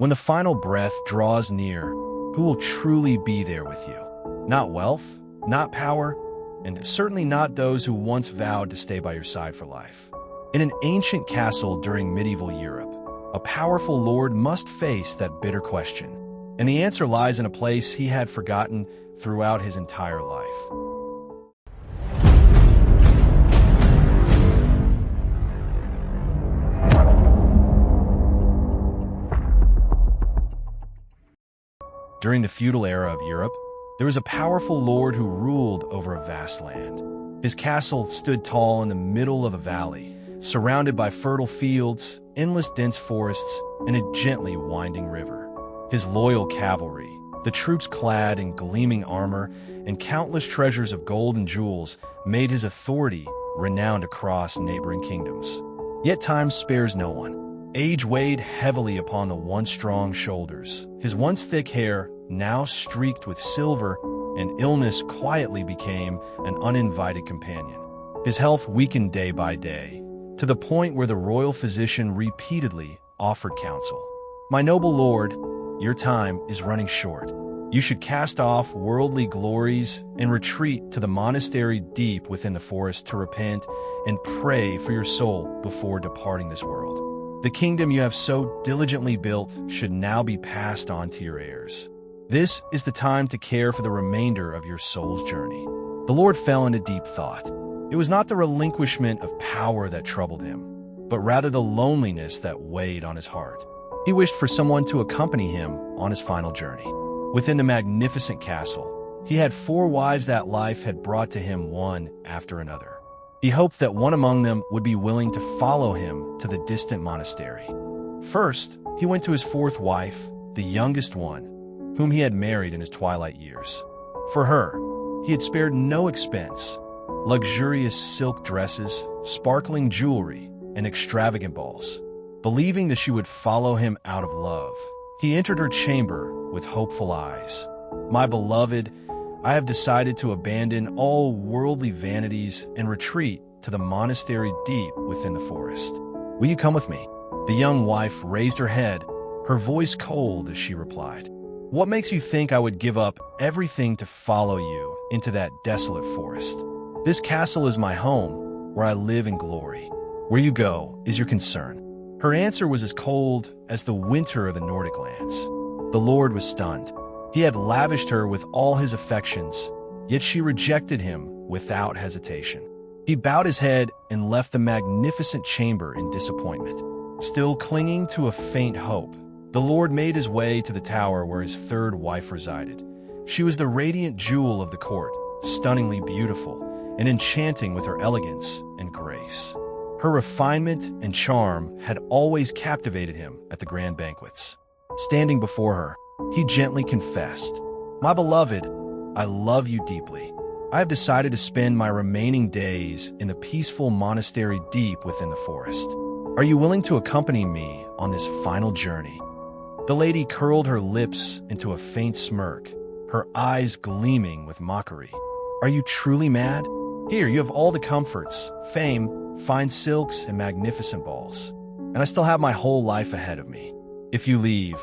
When the final breath draws near, who will truly be there with you? Not wealth, not power, and certainly not those who once vowed to stay by your side for life. In an ancient castle during medieval Europe, a powerful lord must face that bitter question, and the answer lies in a place he had forgotten throughout his entire life. During the feudal era of Europe, there was a powerful lord who ruled over a vast land. His castle stood tall in the middle of a valley, surrounded by fertile fields, endless dense forests, and a gently winding river. His loyal cavalry, the troops clad in gleaming armor, and countless treasures of gold and jewels made his authority renowned across neighboring kingdoms. Yet time spares no one. Age weighed heavily upon the once strong shoulders. His once thick hair, now streaked with silver, and illness quietly became an uninvited companion. His health weakened day by day, to the point where the royal physician repeatedly offered counsel. "My noble lord, your time is running short. You should cast off worldly glories and retreat to the monastery deep within the forest to repent and pray for your soul before departing this world. The kingdom you have so diligently built should now be passed on to your heirs. This is the time to care for the remainder of your soul's journey." The Lord fell into deep thought. It was not the relinquishment of power that troubled him, but rather the loneliness that weighed on his heart. He wished for someone to accompany him on his final journey. Within the magnificent castle, he had 4 wives that life had brought to him one after another. He hoped that one among them would be willing to follow him to the distant monastery. First, he went to his 4th wife, the youngest one, whom he had married in his twilight years. For her, he had spared no expense. Luxurious silk dresses, sparkling jewelry, and extravagant balls. Believing that she would follow him out of love, he entered her chamber with hopeful eyes. "My beloved, I have decided to abandon all worldly vanities and retreat to the monastery deep within the forest. Will you come with me?" The young wife raised her head, her voice cold as she replied, "What makes you think I would give up everything to follow you into that desolate forest? This castle is my home, where I live in glory. Where you go is your concern." Her answer was as cold as the winter of the Nordic lands. The Lord was stunned. He had lavished her with all his affections, yet she rejected him without hesitation. He bowed his head and left the magnificent chamber in disappointment. Still clinging to a faint hope, the Lord made his way to the tower where his 3rd wife resided. She was the radiant jewel of the court, stunningly beautiful and enchanting with her elegance and grace. Her refinement and charm had always captivated him at the grand banquets. Standing before her, he gently confessed, "My beloved, I love you deeply. I have decided to spend my remaining days in the peaceful monastery deep within the forest. Are you willing to accompany me on this final journey?" The lady curled her lips into a faint smirk, her eyes gleaming with mockery. "Are you truly mad? Here you have all the comforts, fame, fine silks, and magnificent balls, and I still have my whole life ahead of me. If you leave,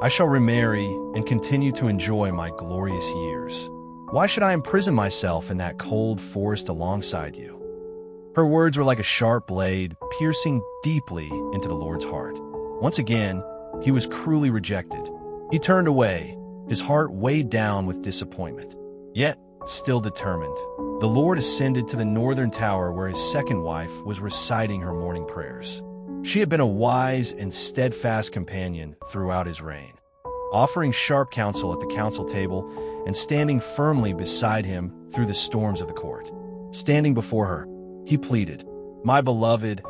I shall remarry and continue to enjoy my glorious years. Why should I imprison myself in that cold forest alongside you?" Her words were like a sharp blade, piercing deeply into the Lord's heart. Once again, he was cruelly rejected. He turned away, his heart weighed down with disappointment. Yet, still determined, the Lord ascended to the northern tower where his 2nd wife was reciting her morning prayers. She had been a wise and steadfast companion throughout his reign, offering sharp counsel at the council table and standing firmly beside him through the storms of the court. Standing before her, he pleaded, "My beloved,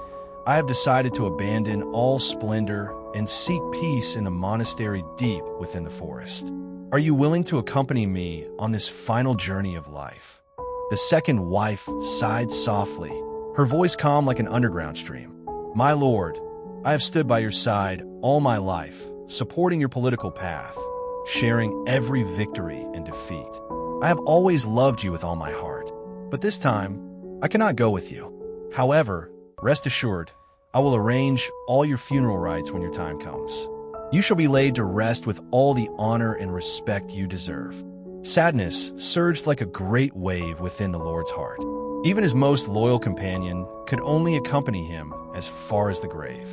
I have decided to abandon all splendor and seek peace in the monastery deep within the forest. Are you willing to accompany me on this final journey of life?" The 2nd wife sighed softly, her voice calm like an underground stream. "My lord, I have stood by your side all my life, supporting your political path, sharing every victory and defeat. I have always loved you with all my heart, but this time, I cannot go with you. However, rest assured, I will arrange all your funeral rites when your time comes. You shall be laid to rest with all the honor and respect you deserve." Sadness surged like a great wave within the Lord's heart. Even his most loyal companion could only accompany him as far as the grave.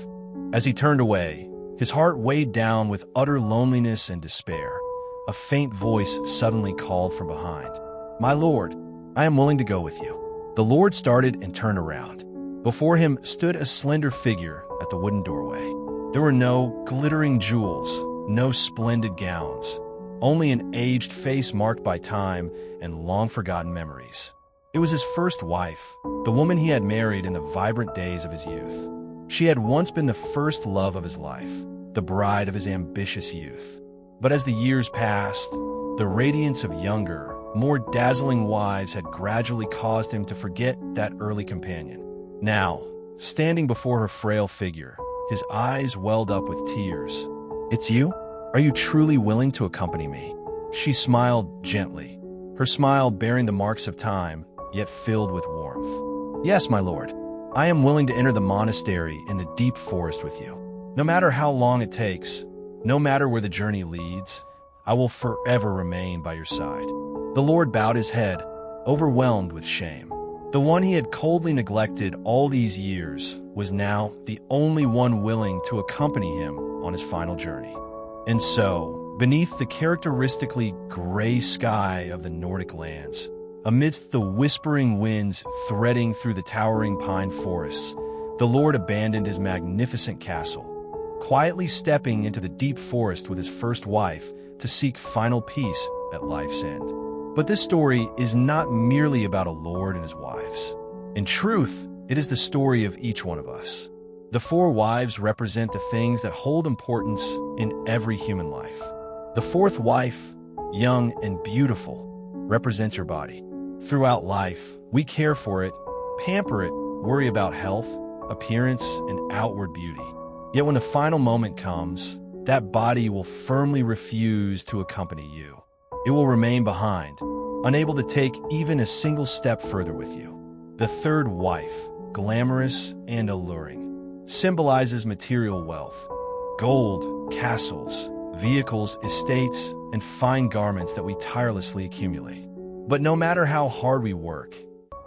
As he turned away, his heart weighed down with utter loneliness and despair. A faint voice suddenly called from behind, "My Lord, I am willing to go with you." The Lord started and turned around. Before him stood a slender figure at the wooden doorway. There were no glittering jewels, no splendid gowns, only an aged face marked by time and long-forgotten memories. It was his first wife, the woman he had married in the vibrant days of his youth. She had once been the first love of his life, the bride of his ambitious youth. But as the years passed, the radiance of younger, more dazzling wives had gradually caused him to forget that early companion. Now, standing before her frail figure, his eyes welled up with tears. "It's you? Are you truly willing to accompany me?" She smiled gently, her smile bearing the marks of time, yet filled with warmth. "Yes, my lord. I am willing to enter the monastery in the deep forest with you. No matter how long it takes, no matter where the journey leads, I will forever remain by your side." The Lord bowed his head, overwhelmed with shame. The one he had coldly neglected all these years was now the only one willing to accompany him on his final journey. And so, beneath the characteristically gray sky of the Nordic lands, amidst the whispering winds threading through the towering pine forests, the Lord abandoned his magnificent castle, quietly stepping into the deep forest with his first wife to seek final peace at life's end. But this story is not merely about a lord and his wives. In truth, it is the story of each one of us. The four wives represent the things that hold importance in every human life. The fourth wife, young and beautiful, represents your body. Throughout life, we care for it, pamper it, worry about health, appearance, and outward beauty. Yet when the final moment comes, that body will firmly refuse to accompany you. It will remain behind, unable to take even a single step further with you. The third wife, glamorous and alluring, symbolizes material wealth: gold, castles, vehicles, estates, and fine garments that we tirelessly accumulate. But no matter how hard we work,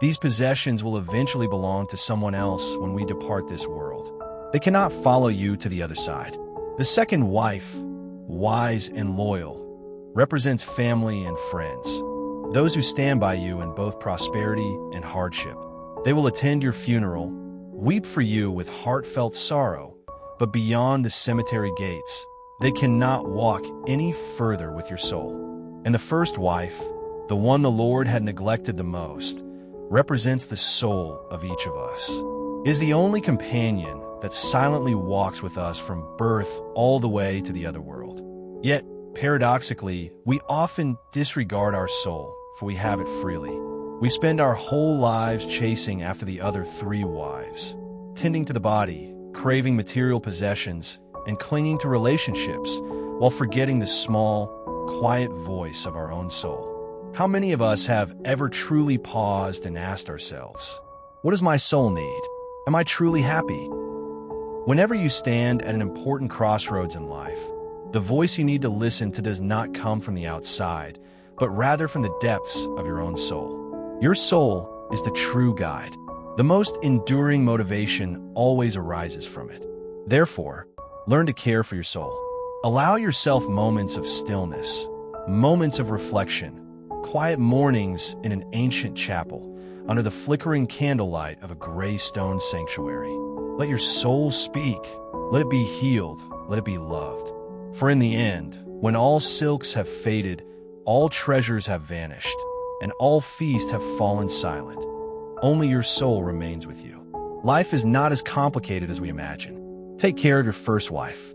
these possessions will eventually belong to someone else when we depart this world. They cannot follow you to the other side. The second wife, wise and loyal, represents family and friends, those who stand by you in both prosperity and hardship. They will attend your funeral, weep for you with heartfelt sorrow, but beyond the cemetery gates, they cannot walk any further with your soul. And the first wife, the one the Lord had neglected the most, represents the soul of each of us. It is the only companion that silently walks with us from birth all the way to the other world. Yet, paradoxically, we often disregard our soul, for we have it freely. We spend our whole lives chasing after the other three wives, tending to the body, craving material possessions, and clinging to relationships, while forgetting the small, quiet voice of our own soul. How many of us have ever truly paused and asked ourselves, what does my soul need? Am I truly happy? Whenever you stand at an important crossroads in life, the voice you need to listen to does not come from the outside, but rather from the depths of your own soul. Your soul is the true guide. The most enduring motivation always arises from it. Therefore, learn to care for your soul. Allow yourself moments of stillness, moments of reflection, quiet mornings in an ancient chapel under the flickering candlelight of a gray stone sanctuary. Let your soul speak. Let it be healed. Let it be loved. For in the end, when all silks have faded, all treasures have vanished, and all feasts have fallen silent, only your soul remains with you. Life is not as complicated as we imagine. Take care of your first wife.